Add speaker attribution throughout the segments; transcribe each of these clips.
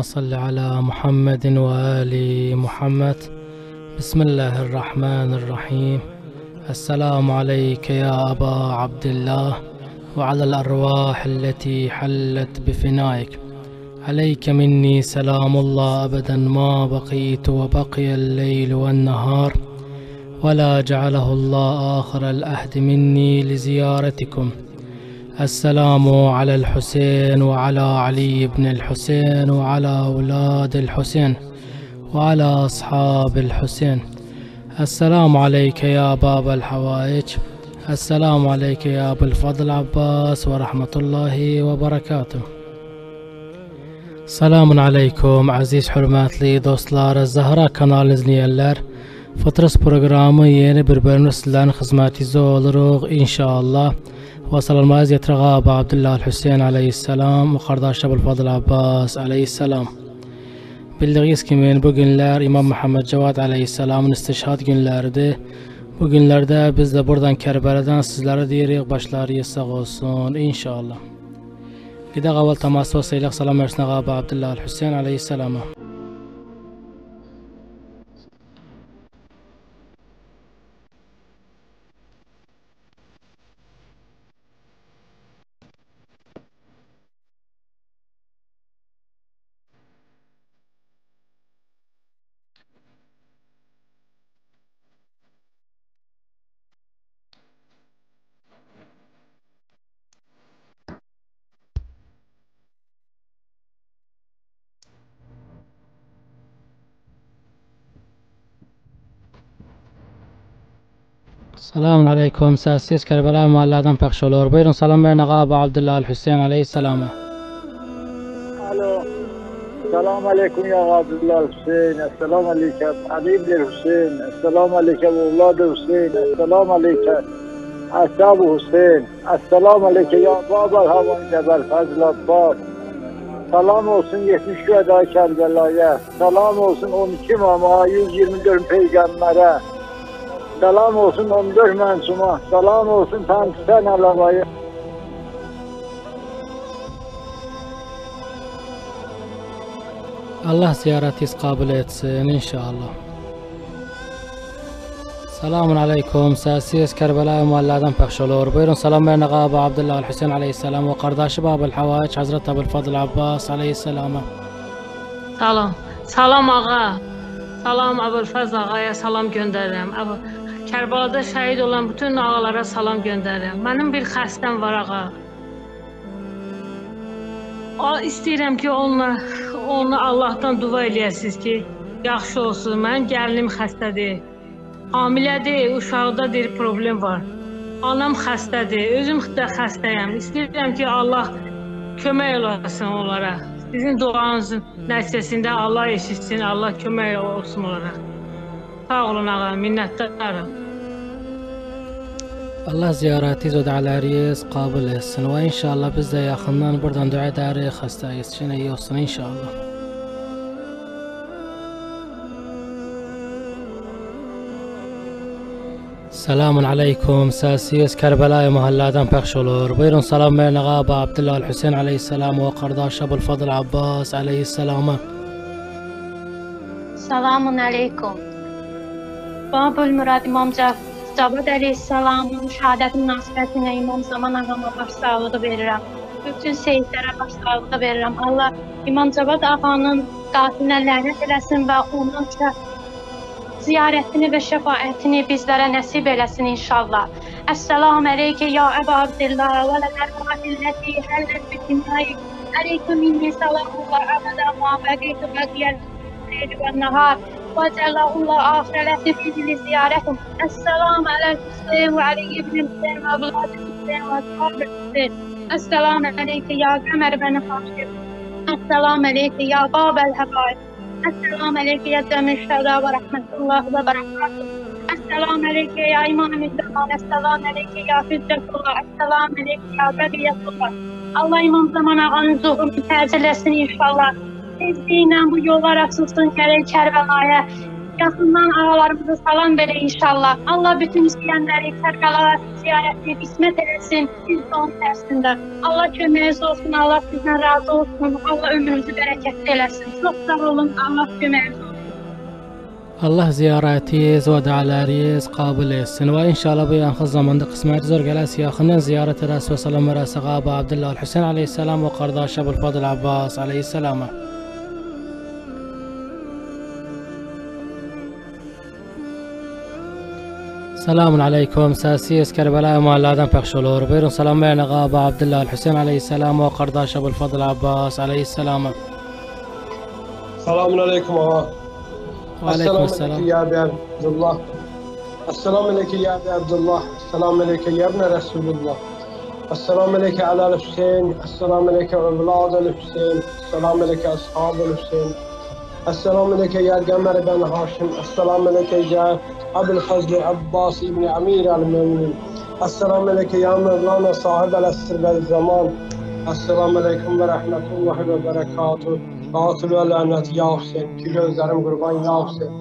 Speaker 1: اللهم صل على محمد وآل محمد. بسم الله الرحمن الرحيم. السلام عليك يا أبا عبد الله وعلى الأرواح التي حلت بفنائك. عليك مني سلام الله أبدا ما بقيت وبقي الليل والنهار، ولا جعله الله آخر الأهد مني لزيارتكم. السلام على الحسين وعلى علي بن الحسين وعلى أولاد الحسين وعلى أصحاب الحسين. السلام عليك يا باب الحوائج. السلام عليك يا أبو الفضل عباس ورحمة الله وبركاته. Selamun aleyküm aziz hürmetli dostlar, Zahra kanal izleyenler. Fıtırız programı yeni bir bölümde sizlerin hizmetinizde oluruz inşallah. Ve selamlarımızı yetirək Aba Abdullah Hüseyin aleyhisselam ve kardeş Abulfadıl Abbas aleyhisselam. Bildiğiniz gibi bugünler İmam Muhammed Cevad aleyhisselamın istişhad günleridir. Bu günlerde biz de buradan Kerbela'dan sizlere deyirik, başları sağ olsun inşallah. Gidək avval təmas olsaylıq, salam versin Aba Abdullah Hüseyin aleyhisselama. Selamun aleyküm. Səsiz Kərbəla mahallədən pəxş olur. Buyurun, salam verin Aba Abdullah Hüseyin aleyhisselama.
Speaker 2: Alo. Selamun aleyküm ya Abdullah Hüseyin. Esselamu aleyküm Ali ibn Hüseyin. Esselamu aleyküm evladı Hüseyin. Esselamu aleyküm Ashab-ı Hüseyin. Esselamu aleyküm ya Babal Havan Cebel Fazl Abbas. Salam olsun 70 şühedâ Kərbəlaya. Salam olsun 12 imama, 124 peygamber'e. Salam olsun 14 mensuma. Salam olsun Tanrı'dan Allah'a.
Speaker 1: Allah ziyaretinizi kabul etsin inşallah. Selamun aleyküm. Səsiz Kərbəla mahallədən pəxş olur. Buyurun, salam verin Aba Abdullah Hüseyin aleyhisselam ve kardeşi Babul Havaic Hazreti Abulfadıl Abbas aleyhisselama.
Speaker 3: Salam. Salam ağa. Salam Abulfaz ağaya salam göndərirəm. Kərbalada şəhid olan bütün ağalara salam göndərirəm. Mənim bir xəstəm var ağa. İstəyirəm ki, onu Allahdan dua eləyəsiniz ki, yaxşı olsun. Mənim gəlinim xəstədir. Hamilədir, uşaqdadır, problem var. Anam xəstədir, özüm də xəstəyəm. İstəyirəm ki, Allah kömək olasın onlara. Sizin duanızın nəticəsində Allah eşitsin, Allah kömək olsun onlara. Sağ olun ağa, minnətdarım.
Speaker 1: Allah ziyaretinizi ve dualarınızı kabul etsin ve inşallah biz de yakından buradan dua ederiz, hastayız için iyi olsun inşallah. Selamun aleyküm. Səsiz Kərbəla mahallədən pəxş olur. Buyurun, salam verin Aba Abdullah Hüseyin aleyhisselam ve kardeş Abulfadıl Abbas aleyhisselama.
Speaker 4: Selamun aleyküm. Babul Murad İmam Cavad aleyhisselamın şəhadəti münasibətinə İmam Zaman ağama başsağlığı verirəm. Bütün seyidlərə başsağlığı verirəm. Allah İmam Cavad ağanın qatilinə lənət eləsin və onun ziyarətini və şəfaətini bizlərə nəsib eləsin inşallah. Esselamu aleykə ya Əba Abdillah və ləl-ərvahilləti həllət bitinayik. Aleyküm minni salamullah əbədə muhabbəqiyyə bəqiyyəl leyli və nəhar. Və cələhullah ahirələti fizili ziyarətim. Esselamu aleyküm və aleyhi ibn Hüseyin və əvladı Hüseyin və əshabı Hüseyin. Esselamu aleykə ya Qəmər bəni Xaşir. Esselamu aleykə ya Babel Həbaib. Esselamu aleykə ya Cəmil Şəhdə və rəhmətullahi və bərəkatuhu. Esselamu aleykə ya İmam-ı Zaman. Esselamu aleykə ya Hüccətullah. Esselamu aleykə ya Bəqiyyətullah. Allah İmam Zaman ağanın zuhurunu təcil etsin inşallah. Tezliklə bu yollar açılsın, gələk Kərbəlaya. Yaxından ağalarımıza salam verin inşallah. Allah bütün istəyənləri Kərbəla ziyarətini qismət eləsin. Siz də onun tərsində. Allah köməyiniz olsun, Allah sizdən razı olsun. Allah ömrünüzü bərəkətli eləsin. Çox sağ olun, Allah köməyiniz olsun.
Speaker 1: Allah ziyarətiniz və dualarınız qəbul etsin və inşallah bu yaxın zamanda qismət zor gələsi yaxından ziyarət edəsi və salam verəsi Əbu Abdullah Hüseyn aleyhisselam və qardaşı Əbul Fadıl Abbas aleyhisselam. Selamun aleyküm. Səsiz Kərbəla mahallədən pəxş olur. Buyurun salam verin Əbu Abdullah Hüseyn aleyhisselam və qardaşı Əbul Fadıl Abbas aleyhisselam.
Speaker 5: Selamun aleyküm ağa.
Speaker 1: Aleyküm selam.
Speaker 5: Ya Ebi Abdullah. Esselamu aleyke ya Ebi Abdullah. Esselamu aleyke ya İbne Resulullah. Esselamu aleyke alel Hüseyin. Esselamu aleyke evladel Hüseyin. Esselamu aleyke ashabel Hüseyin. Esselamu aleyke ya Gamer ben Haşim. Esselamu aleyke ya Abul Fazli Abbas İbni Amir el-Müminin. Esselamu aleyke ya Mevlana sahib el-Esr vel zaman. Esselamu aleyküm ve rahmetullahi ve berekatuhu. Qatil və lənət ya Hüseyin, ki gözlərim qurban ya Hüseyin.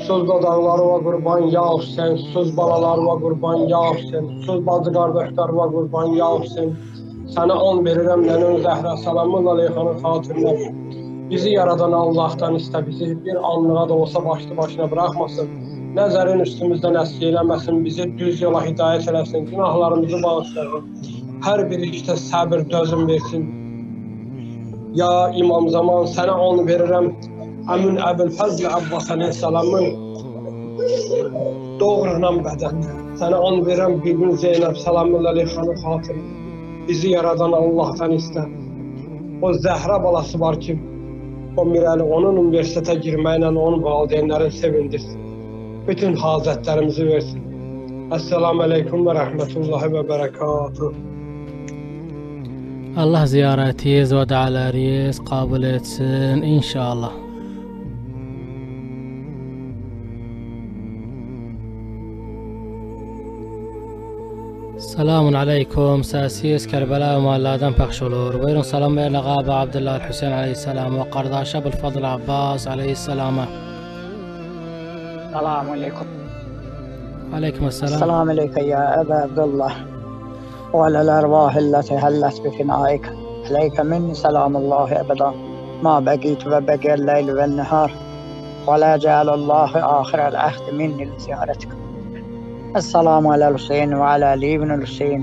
Speaker 5: Söz dodaqlarıma qurban ya Hüseyin, söz balalarıma qurban ya Hüseyin, söz bacı qardaşlarıma qurban ya Hüseyin. Sənə an verirəm nənən Zəhra salamın aleyhanın xatirinə. Bizi yaradan Allah'tan iste, bizi bir anlığa da olsa başlı başına bırakmasın. Nəzərin üstümüzdən əski eləməsin, bizi düz yola hidayət eləsin, günahlarımızı bağışlasın. Hər bir işdə səbir, dözüm versin. Ya İmam Zaman sənə onu verirəm. Əmin Əbul Fazl Abbas aleyhisselamın doğrunan bədəndə. Sənə onu verirəm Bibin Zeynəb salamın aleyhanın xatirinə. Bizi yaradan Allah'tan iste. O Zəhra balası var ki, o Mirəli onun universitetə girməklə onun valideynlərini sevindirsin. Bütün hazətlərimizi versin. Esselamu aleyküm ve rahmetullahi ve berekatuhu.
Speaker 1: Allah ziyarətiniz və dualarınız qəbul etsin inşallah. Selamun aleyküm. Səsiz Kərbəla mahallədən pəxş olur. Buyurun salam verin Əbu Abdullah Hüseyn aleyhisselam və qardaşı Əbul Fadıl Abbas aleyhisselam.
Speaker 2: Selamun aleyküm.
Speaker 1: Aleyküm selam.
Speaker 2: Selamun aleyküm ya Ebu Abdullah. وعلى الأرواح التي هلت بفنائك عليك مني سلام الله أبدا ما بقيت وبقي الليل والنهار ولا جعل الله آخر العهد مني لزيارتك. السلام على الحسين وعلى علي بن الحسين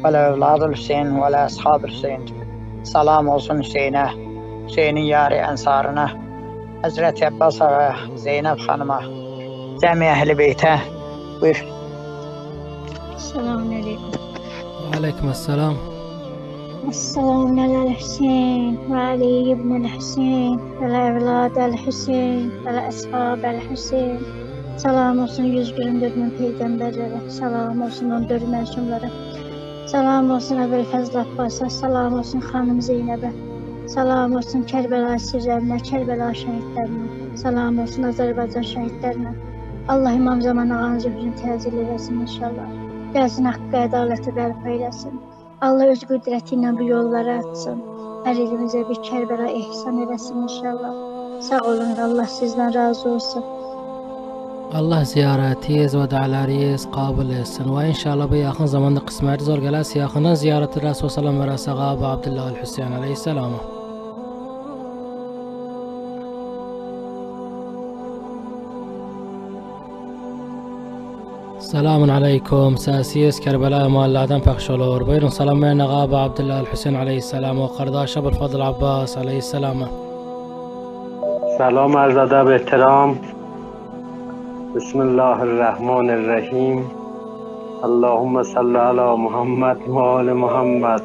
Speaker 2: وعلى أولاد الحسين وعلى أصحاب الحسين. Salam olsun Hüseyn'e, Hüseyin'in yari ensarına, Hazreti Abbas'a ve Zeynep Hanım'a, cemi ehli beyte. Buyur.
Speaker 4: Selamun aleyküm.
Speaker 1: Aleyküm selam.
Speaker 4: Esselamu aleyhi ve Ali ibn Hüseyin ve evlad Hüseyin ve ashab Hüseyin. Salam olsun 124 bin peygamberlere, salam olsun 14 mensumlara. Salam olsun Əbul Fazl Abbas'a, salam olsun xanım Zeynəbə. Salam olsun Kərbəla sirlərinə, Kərbəla şəhidlərinə. Salam olsun Azərbaycan şəhidlərinə. Allah İmam Zaman ağanızı hüzün təzil eləsin inşallah. Gəlsin haqqı ədaləti bərpa eləsin. Allah öz qüdrəti ilə bu yolları açsın. Hər elimizə bir Kərbəla ehsan eləsin inşallah. Sağ olun, Allah sizdən razı olsun.
Speaker 1: Allah ziyarətiniz və dualarınız qəbul etsin və inşallah bu yaxın zamanda qismət zor gələsi yaxından ziyarət edəsi və salam verəsi Əbu Abdullah Hüseyn aleyhisselam. Selamun aleyküm. Səsiz Kərbəla mahallədən pəxş olur. Buyurun salam verin Əbu Abdullah Hüseyn aleyhisselam və qardaşı Əbul Fadıl Abbas aleyhisselam.
Speaker 5: سلام عرض ادب احترام. بسم الله الرحمن الرحیم. اللهم صل علی محمد و آل محمد.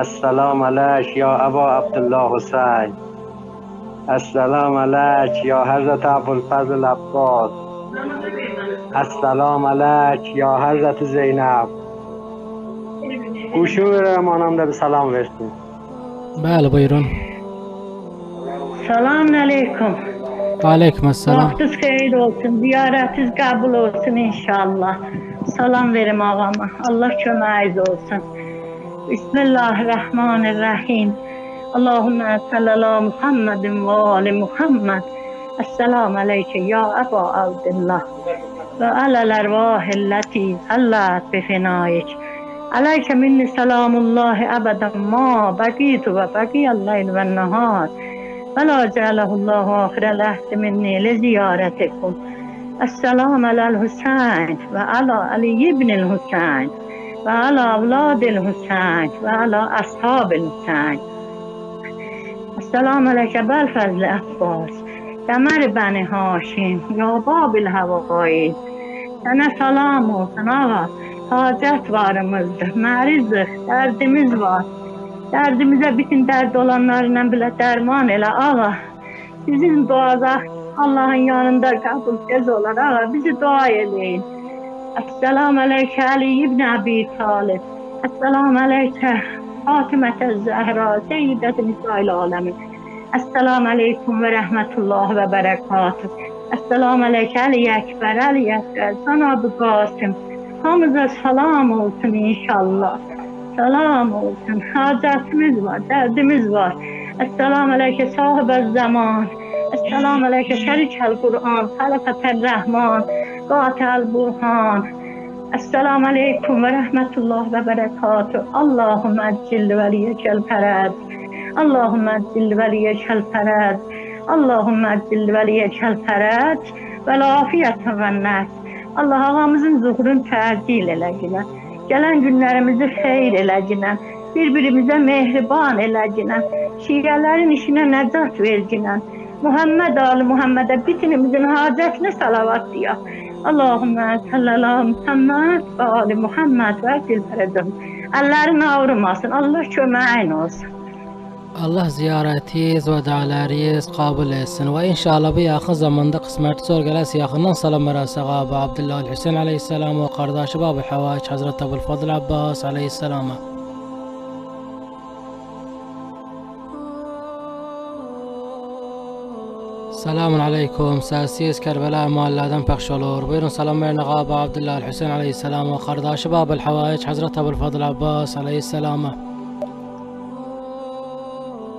Speaker 5: السلام علیک یا ابا عبدالله حسین. السلام علیک یا حضرت ابوالفضل عباس. السلام علیک یا حضرت زینب. گوشو verem anam da bir salam versin.
Speaker 1: Bəli, buyurun.
Speaker 6: Selamun aleyküm.
Speaker 1: Aleyküm selam.
Speaker 6: Vaktiniz xeyir olsun, ziyarətiniz qəbul olsun inşallah. Salam verim ağama, Allah köməyiniz olsun. Bismillahirrahmanirrahim. Allahümme sallallahu Muhammedin ve ali Muhammed. السلام عليك يا أبا عبد الله وعلى الأرواح التي حلت بفنائك عليك مني سلام الله أبدا ما بقيت وبقي الليل والنهار ولا جعله الله آخر العهد مني لزيارتكم. السلام على الحسين وعلى علي بن الحسين وعلى أولاد الحسين وعلى أصحاب الحسين. السلام عليك أبا الفضل عباس قمر بني هاشم يا باب الهوائي. Sana salam olsun ağa. Hacət varımızdır, mərizdir, dərdimiz var. Dərdimizə bütün dərd olanlarla belə dərman elə ağa. Sizin duaza Allah'ın yanında qəbul tez olar ağa. Bizi dua eləyin. Esselamu aleykə Ali ibn Abi Talib. Esselamu aleykə Fatimətə Zəhra Seyyidət-i Nisa'il Aləmin. Esselamu aleyküm və rəhmətullah və bərəkatuh. Esselamu aleykə Ali Əkbər, Ali Əkbər, Cenab-ı Qasım. Hamıza salam olsun inşallah. Salam olsun. Hacətimiz var, dərdimiz var. Esselamu aleykə sahibə zaman. Esselamu aleykə şərikəl Qur'an, xəlifətəl Rəhman, qatəl Burhan. Esselamu aleyküm və rəhmətullah və bərəkatuh. Allahümmə əccil vəliyyəkəl fərəd. Allahümmə əccil vəliyyəkəl fərəd. Allahümmə əccil vəliyyəkəl fərəd və lafiyyətən və nəs. Allah ağamızın zuhurun təcil eləginə. Gələn günlərimizi xeyr eləginə. Bir-birimizə mehriban eləginə. Şiələrin işinə nəcat verginə. Muhammed Ali Muhammed'e bitinimizin hacetine salavat diyor. Allahümme sallallahu Muhammed ve Ali Muhammed ve Zilferedum. Ellerini ağrımasın. Allah köməyin olsun.
Speaker 1: Allah ziyarətiniz və dualarınız qəbul etsin və inşallah bu yaxın zamanda qismət zor gələsə yaxından salam verəsək abi Abdullah Hüseyin aleyhisselam və qardaşı Babı Havaç Hazret Abulfadl Abbas aleyhisselama. Selamun aleyküm. Səsiz Kərbəla mahallədən pəxş olur. Buyurun salam verin abi Abdullah Hüseyin aleyhisselam və qardaşı Babı Havaç Hazret Abulfadl Abbas aleyhisselama.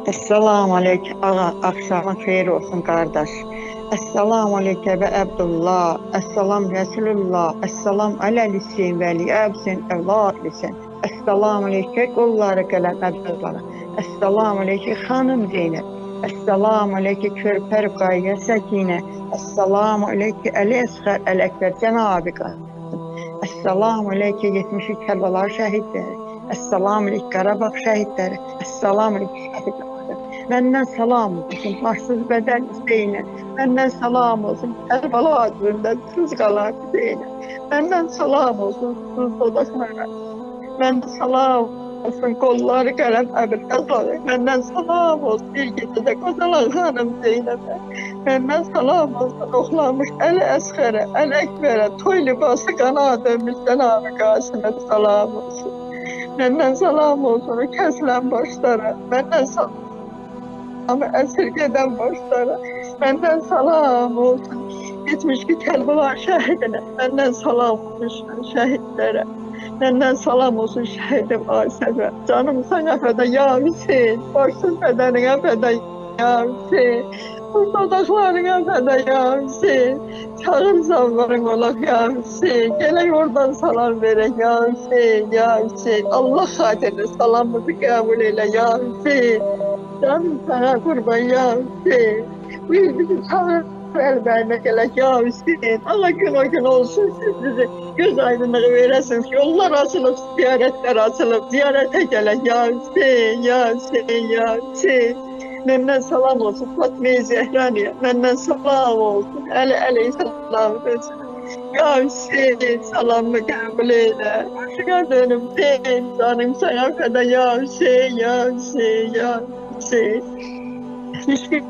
Speaker 7: Esselamu aleyküm ağa, akşamın xeyir olsun kardeş. Esselamu aleyküm ve Abdullah, Esselam Resulullah, Esselam aleyhisselam veli absin evladlisin. Esselamu aleyküm qolları gələn Abdullah, Esselamu aleyküm xanım Zeynep, Esselamu aleyküm körpər qayya səkinə, Esselamu aleyküm Əli Əsxər Əl-Əkbər Cənab-ı Qasım, Esselamu aleyküm 70 Kərbəla şəhidləri, Esselamu aleyküm Qarabağ şəhidləri, Esselamu aleyküm şəhidləri. Məndən salam olsun, başsız bədəl Hüseynə. Məndən salam olsun, Kərbəla adında tuz qalan Hüseynə. Məndən salam olsun, tuz dodaqlara. Məndən salam olsun, qolları qələm əbil qazları. Məndən salam olsun, bir gecədə qozalan xanım Zeynəbə. Məndən salam olsun, oxlanmış Əli Əsxərə, Əli Əkbərə, toy libası qana dönmüş Cənab-ı Qasımə salam olsun. Məndən salam olsun, kəsilən başlara. Məndən salam ama esirgeden başlara, benden salam olsun. 72 Kərbəla şəhidinə, benden salam olsun şəhidlərə. Benden salam olsun şəhidim Asəfə. Canım sana fəda ya Hüseyin, başsız bədəninə fəda ya Hüseyin. Dodaqlarına fəda ya Hüseyin. Çağır zanvarın olaq ya Hüseyin. Gələk oradan salam verək ya Hüseyin, ya Hüseyin. Allah xatirinə salamımızı qəbul elə ya Hüseyin. Canım sana kurban ya Hüseyin. Bu yıl bizi çağır elbəyinə gələk ya Hüseyin. Allah gün o gün olsun siz bizi göz aydınlığı verəsiniz. Yollar açılıb, ziyarətlər açılıb. Ziyarətə gələk ya Hüseyin, ya Hüseyin, ya Hüseyin. Məndən salam olsun Fatma-i Zehraniyə. Məndən salam olsun Əli əleyhissalam olsun. Ya Hüseyin salamımı qəbul elə. Aşıqa dönüm Hüseyin. Canım sana fəda ya Hüseyin, ya Hüseyin, ya Hüseyin. Hiçbir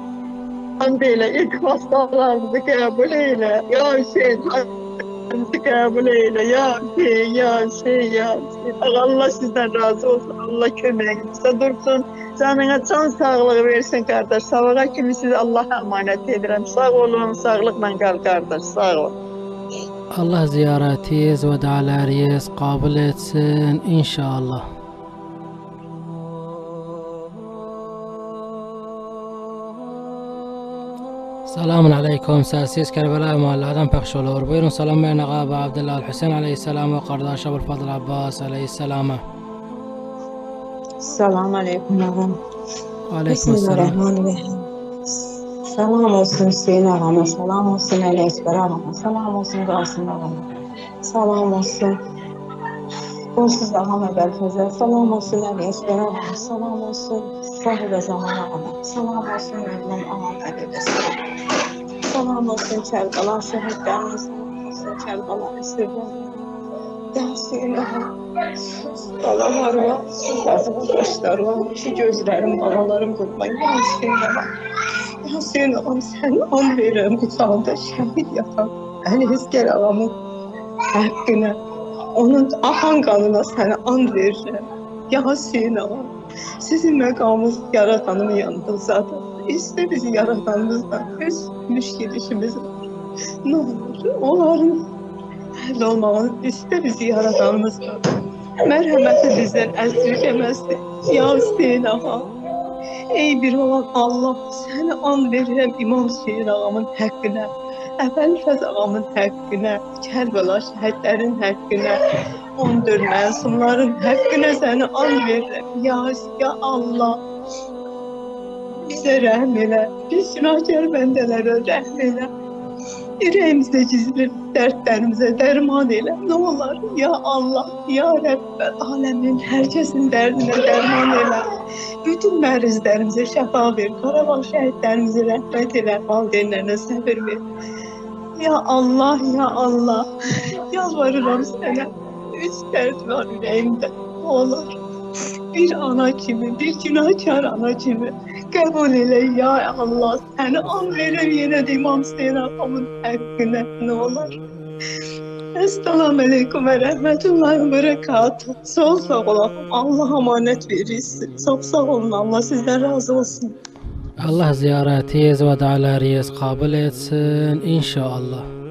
Speaker 7: anda elə iltifat dağlarımızı qəbul elə. Ya Hüseyin dağlarımızı qəbul elə. Ya Hüseyin, ya Hüseyin, ya Hüseyin. Allah sizdən razı olsun. Allah köməyinizdə dursun. Canına can sağlığı versin kardeş. Sabaha kimi sizi Allah'a emanet edirəm. Sağ olun, sağlıqla qal kardeş. Sağ olun.
Speaker 1: Allah ziyarətiniz və dualarınız qəbul etsin inşallah. Selamun aleyküm. Siz Kerbela mahallədən pəxş olur. Buyurun salam verin ağa Aba Abdullah Hüseyin aleyhisselam ve kardeş Abulfadıl Abbas aleyhisselama.
Speaker 8: Selamun aleyküm ağam.
Speaker 1: Aleyküm selam.
Speaker 8: Bismillahirrahmanirrahim. Selam olsun Hüseyin ağama, selam olsun Ali Ekber ağama, selam olsun Qasım ağama, selam olsun Qonsuz ağam Əbəl Fəzəl, selam olsun Ali Ekber ağama, selam olsun Sahibə Zaman ağama, selam olsun Məmnun ağam Əli Vəsələ, selam olsun Kərbəla şəhidlərinə, selam olsun Kərbəla əsirlərine, Yasin ağam, balalar var, sizlərin başlar var, ki gözlərim, balalarım qurban, Yasin ağam. Hüseyin ağam, sən an verirəm qucağında şəhid yatan Əli Eskər ağamın həqqinə, onun axan qanına sənə and verirəm. Ya Hüseyin ağam, sizin məqamınız yaradanın yanınızdadır. İşte bizi yaradanımızdan öz müşkil-işimiz var. Nə olur, onların həll olmağını istə bizi yaradanımızdan. Mərhəməti bizdən əsirgəməzdir. Ya Hüseyin ağam, ey bir olan Allah, səni and verirəm İmam Hüseyin ağamın həqqinə, Əbəl Fəz ağamın həqqinə, Kərbəla şəhidlərin həqqinə, 14 məsumların həqqinə səni and verirəm. Ya Allah, bizə rəhm elə, biz günahkar bəndələrə rəhm elə. Ürəyimizdə gizli dərdlərimizə dərman elə. Nə olar, ya Allah, ya Rəbbə, aləmin hər kəsin dərdinə dərman elə. Bütün mərizlərimizə şəfa ver, Qarabağ şəhidlərimizə rəhmət elə, valideynlərinə səbir ver. Ya Allah, ya Allah, yalvarıram sənə, üç dərd var ürəyimdə, nə olar. Bir ana kimi, bir günahkar ana kimi qəbul elə, ya Allah, səni an verəm yenə də İmam Hüseyin ağamın həqqinə, nə olar. Esselamu aleyküm və rəhmətullahi və bərəkatuhu. Sağ olun, Allah amanət verirsin. Çok sağ olun, Allah sizden razı olsun.
Speaker 1: Allah ziyaretiyiz ve dualarıyız kabul etsin inşallah.